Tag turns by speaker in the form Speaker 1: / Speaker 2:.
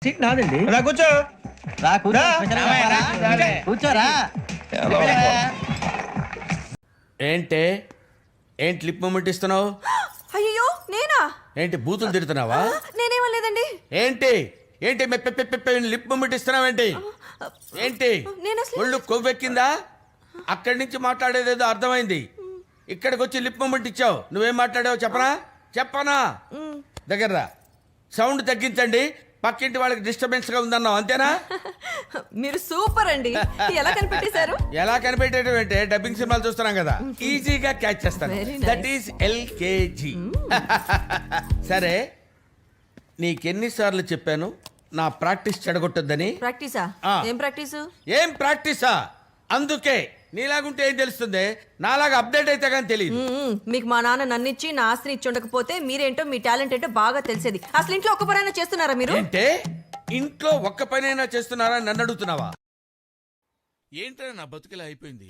Speaker 1: Seat నాదండి. రా కూర్చో.
Speaker 2: రా కూర్చో.
Speaker 1: రా.
Speaker 2: కూర్చోరా.
Speaker 3: ఏంటి లిప్ మూమెంట్ ఇస్తున్నావు?
Speaker 4: అయ్యో నేనా?
Speaker 3: ఏంటి బూతులు తిడుతున్నావా?
Speaker 4: నేనేమో లేదండి.
Speaker 3: ఏంటి లిప్ మూమెంట్ ఇస్తున్నావేంటి? ఏంటి
Speaker 4: నేను అసలు-
Speaker 3: ఒళ్ళు కొవ్వెక్కిందా? అక్కడి నుంచి మాట్లాడేదేదో అర్థమైంది. ఇక్కడికి వచ్చి లిప్ మూమెంట్ ఇచ్చావు. నువ్వేం మాట్లాడావు చెప్పనా? దగ్గర రా. సౌండ్ తగ్గించండి. పక్కింటి వాళ్ళకి డిస్టర్బెన్స్ గా ఉందన్నావు, అంతేనా?
Speaker 4: మీరు సూపర్ అండి. ఎలా కనిపెట్టేశారు?
Speaker 3: ఎలా కనిపెట్టేయడం అంటే డబ్బింగ్ సినిమాలు చూస్తున్నాం కదా, ఈజీగా క్యాచ్ చేస్తాను.
Speaker 4: Very nice.
Speaker 3: That is LKG. సరే, నీకెన్నిసార్లు చెప్పాను నా ప్రాక్టీస్ చెడగొట్టొద్దని?
Speaker 4: ప్రాక్టీసా?
Speaker 3: ఆ.
Speaker 4: ఏం ప్రాక్టీసు?
Speaker 3: ఏం ప్రాక్టీసా? అందుకే నీలాగుంటే ఏం తెలుస్తుంది, నాలాగా అప్డేట్ అయితే కానీ తెలియదు.
Speaker 4: మీకు మా నాన్న నన్నిచ్చి నా ఆస్తిని ఇచ్చి ఉండకపోతే మీరేంటో మీ టాలెంట్ ఏంటో బాగా తెలిసేది. అసలు ఇంట్లో ఒక్క పనైనా చేస్తున్నారా మీరు?
Speaker 3: ఏంటే ఇంట్లో ఒక్క పనైనా చేస్తున్నారా నన్ను అడుగుతున్నావా? ఏంటో నా బతుకులా అయిపోయింది.